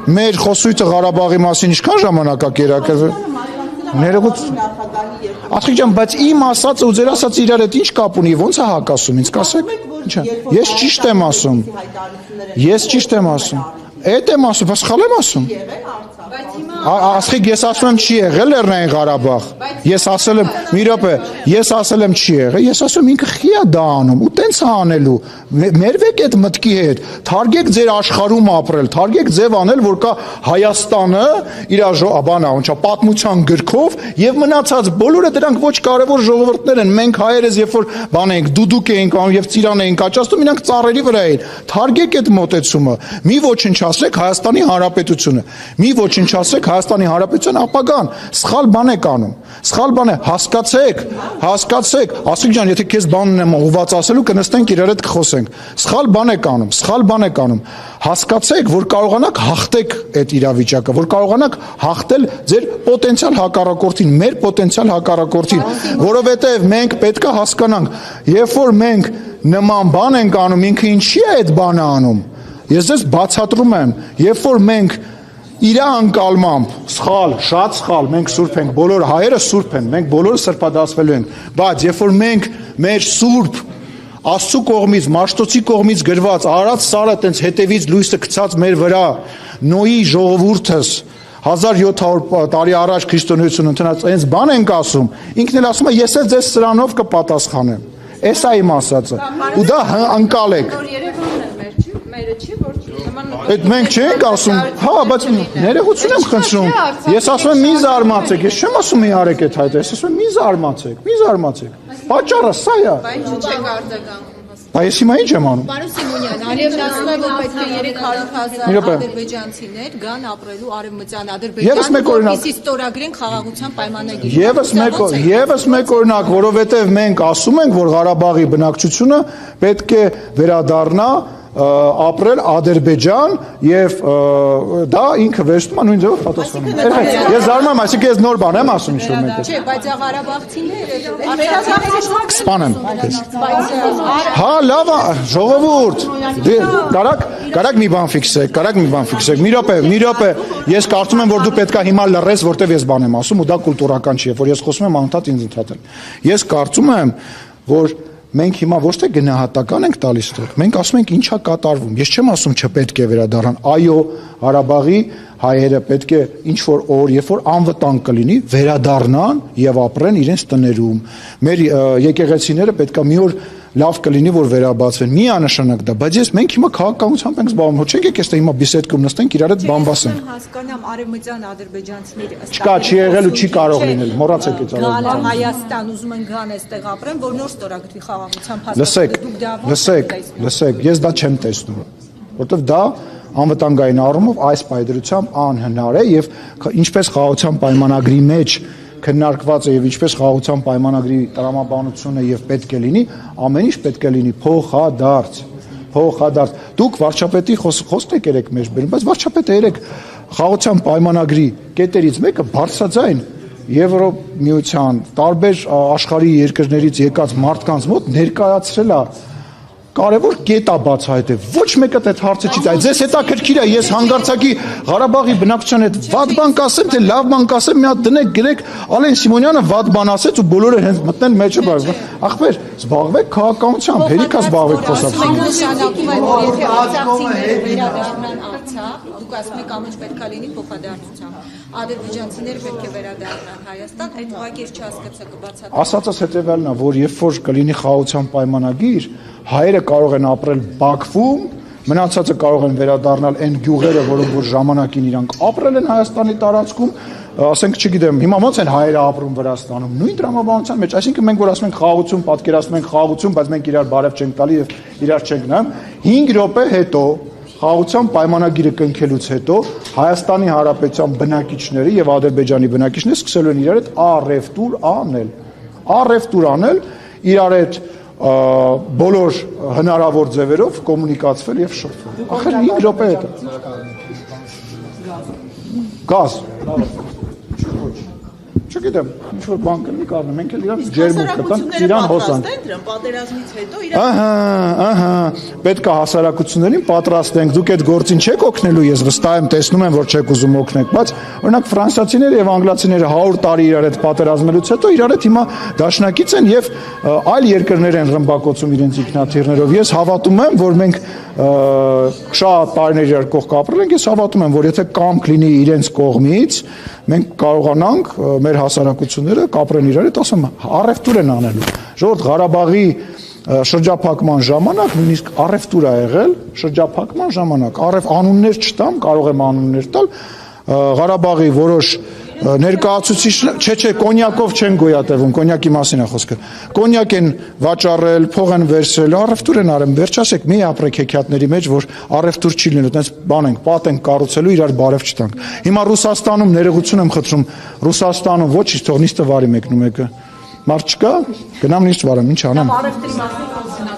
մեր խոսույցը Ղարաբաղի մասին ինչքան ժամանակակերակ է։ Ներողություն։ Ախի ջան, բայց իմ ասածը ու ձեր ասածը իրար հետ ինչ կապ ունի, ո՞նց է հակասում, ինձ կասեք։ Ես ճիշտ եմ ասում։ Ես ճիշտ եմ ասում։ Էդ եմ ասում, բայց սխալ եմ ասում։ Ասխիկ, ես ասում եմ չի եղել Լեռնային Ղարաբաղ։ Ես ասել եմ, մի րոպե, ես ասել եմ չի եղել, ես ասում ինքը խի է դա անում, ու տենց է անելու։ Մերվեք այդ մտքի հետ, թարգեք ձեր աշխարհում ապրել, թարգեք ձև անել, որ կա Հայաստանը իր բանա, ոնչա պատմության գրքով եւ մնացած բոլորը դրանք ոչ կարևոր ժողովուրդներ են։ Մենք հայերս երբ որ բան ենք, դուդուկ էինք անում եւ ծիրան էինք աճացնում, իրանք ծառերի վրա էին։ Թարգեք այդ մոտեցումը։ Մի ոչնչացրեք Հայաստանի Հանրապետությունը։ Մի ոչնչացրեք Հայաստանի Հանրապետության ապագան, սխալ բան եք անում, սխալ բան է, հասկացեք, ասիկ ջան, եթե քեզ բան ունեմ ուղված ասելու, կնստենք իրար հետ կխոսենք, սխալ բան եք անում, հասկացեք, որ կարողանաք հաղթեք այդ իրավիճակը, որ կարողանաք հաղթել ձեր պոտենցիալ հակառակորդին, մեր պոտենցիալ հակառակորդին, որովհետև մենք պետք է հասկանանք, երբ որ մենք նման բան ենք անում, ինքը ինչի է այդ բանը անում, ես ձեզ բացատրում եմ, երբ որ մենք իրա անկալմամբ, սխալ, շատ սխալ, մենք սուրբ ենք, բոլոր հայերը սուրբ են, մենք բոլորը սրբադասվելու ենք, բայց երբ որ մենք մեր սուրբ Աստծու կողմից, Մաշտոցի կողմից գրված Արաց Սարը տենց հետևից լույսը գցած մեր վրա, Նոյի ժողովուրդս 1700 տարի առաջ քրիստոնեություն ընդունած այնց բան ենք ասում, ինքն էլ ասում է ես էլ ձեզ սրանով կպատասխանեմ, էս է իմ ասածը, ու դա անկալեք։ Այդ մենք չենք ասում, հա, բայց ներողություն եմ խնդրում, ես ասում եմ մի զարմացեք, ես չեմ ասում մի արեք այդ հայտը, ես ասում եմ մի զարմացեք, պատճառը սա է։ Բայց հիմա ինչ եմ անում։ Պարոն Սիմոնյան, Ալիևն ասում է, որ պետք է 300,000 ադրբեջանցիներ գան ապրելու արևմտյան Ադրբեջանը, որպեսզի ստորագրեն խաղաղության պայմանագիր։ Եվս մեկ օրինակ, որովհետև մենք ասում ենք, որ Ղարաբաղի բնակչությունը պետք է վերադառնա ապրել Ադրբեջան եւ դա ինքը վերստում է նույն ձևով պատասխանում։ Ես զարմանում եմ, այսինքն ես նոր բան եմ ասում ինչ-որ մեկը։ Չէ, բայց Ղարաբաղցիները սպանեմ։ Հա, լավ, ժողովուրդ։ Կարակ մի բան ֆիքսեք, մի րոպե, ես կարծում եմ, որ դու պետքա հիմա լռես, որտեվ ես բան եմ ասում ու դա կուլտուրական չի, որ ես խոսում եմ անընդհատ ինձ ընդհատել։ Ես կարծում եմ, որ մենք հիմա ոչ թե գնահատական ենք տալիս տեղ, մենք ասում ենք ինչա կատարվում, ես չեմ ասում չպետք է վերադառնան, այո, Ղարաբաղի հայերը պետք է ինչ-որ օր, երբ որ անվտանգ կլինի, վերադառնան եւ ապրեն իրենց տներում, մեր եկեղեցիները պետք է մի օր լավ կլինի, որ վերաբացվեն, միանշանակ դա, բայց մենք հիմա քաղաքականությամբ ենք զբաղվում, ոչ չենք եկել հիմա բիսեդկում նստենք իրար հետ բան ասենք։ Հասկանամ արևմտյան ադրբեջանցիների Չկա, չի եղել ու չի կարող լինել, մոռացեք այդ արևմտյան։ Հայաստան ուզում են գան այստեղ ապրեն, որ նոր ստորագրվի խաղաղության Լսեք, ես դա չեմ տեսնում, որովհետև դա անվտանգային առումով այս պայդրությամբ անհնար է եւ ինչպես խաղաղության պայմանագրի մեջ քննարկված է եւ ինչպես խաղաղության պայմանագրի տրամաբանությունը եւ պետք է լինի, ամեն ինչ պետք է լինի փոխադարձ։ Դուք վարչապետի խոսքեք երեք մեջ բերում, բայց վարչապետը երեք խաղաղության պայմանագրի կետերից մեկը բարձրաձայն Եվրոմիության տարբեր աշխարհի երկրներից եկած մարդկանց մոտ ներկայացրել է կարևոր կետ է բացահայտել։ Ոչ մեկը այդ հարցը չի տա։ Ձեզ հետաքրքիր է, ես հանգարցակի Ղարաբաղի բնակչության հետ վատ բան կասեմ, թե լավ բան կասեմ, մի հատ դնեք, գրեք, Ալեն Սիմոնյանը վատ բան ասեց ու բոլորը հենց մտնեն մեջը բարձր։ Ախպեր, զբաղվեք քաղաքականությամբ, հերիքա զբաղվեք խոսակցությամբ։ Նշանակում է, որ եթե արցախցիները վերադառնան Արցախ, դուք ասում եք ամեն ինչ պետք է լինի փոխադարձությամբ։ Ադրբեջանցիները պետք է վերադառնան Հայաստան, այդ ուղղակի չհասկացա կբացատրեմ։ Ասածս հետևյալն է, որ երբ որ կլինի խաղաղության պայմանագիր, հայերը կարող են ապրել Բաքվում, մնացածը կարող են վերադառնալ այն գյուղերը, որոնք որ ժամանակին իրանք ապրել են Հայաստանի տարածքում, ասենք, չգիտեմ, հիմա ոնց են հայերը ապրում Վրաստանում, նույն տրամաբանության մեջ, այսինքն մենք որ ասում ենք խաղաղություն, պատկերացնում ենք խաղաղություն, բայց մենք իրար բարև չենք տալի եւ իրար չենք նայում, 5 րոպե հետո խաղաղության պայմանագիրը կնքելուց հետո Հայաստանի Հանրապետության բնակիչները եւ Ադրբեջանի բնակիչները սկսելու են իրար հետ առևտուր անել, իրար հետ բոլոր հնարավոր ձևերով կոմունիկացվել եւ շփվել։ Ախր 5 րոպե է դա։ Գազ։ Չգիտեմ, ինչ որ բան կլինի կառնեմ, մենք էլ իրան ջերմուկ կտանք, իրան հոսանք։ Պատերազմից հետո Ահա, պետք է հասարակություններին պատրաստենք, դուք այդ գործին չեք օգնելու, ես վստահ եմ, տեսնում եմ, որ չեք ուզում օգնեք, բայց օրինակ ֆրանսիացիները եւ անգլիացիները 100 տարի իրար հետ պատերազմելուց հետո իրար հետ հիմա դաշնակից են եւ այլ երկրներ են ռմբակոծում իրենց ինքնաթիռներով։ Ես հավատում եմ, որ մենք շատ տարիներ իրար կողք ապրել ենք, ես հավատում եմ, որ եթե կամք լինի իրենց կողմից, մենք կարողանանք մեր հասարակությունները կապրեն իրար հետ, ասում առևտուր են անելու։ Ժողովուրդ Ղարաբաղի շրջափակման ժամանակ նույնիսկ առևտուր ա եղել, շրջափակման ժամանակ անուններ չտամ, կարող եմ անուններ տալ, Ղարաբաղի որոշ ներկայացուցիչներ, չէ, կոնյակով չեն գոյատևում, կոնյակի մասին է խոսքը։ Կոնյակ են վաճառել, փող են վերցրել, առևտուր են արել, վերջ ասեք, մի ապրեք հեքիաթների մեջ, որ առևտուր չի լինելու, այդպես բան ենք, պատ ենք կառուցելու, իրար բարև չտանք։ Հիմա Ռուսաստանում ներողություն եմ խնդրում, Ռուսաստանում ոչինչ, թող նիստը վարի մեկն ու մեկը։ Մարդ չկա, գնամ նիստ վարեմ, ինչ անեմ։ առևտրի մասին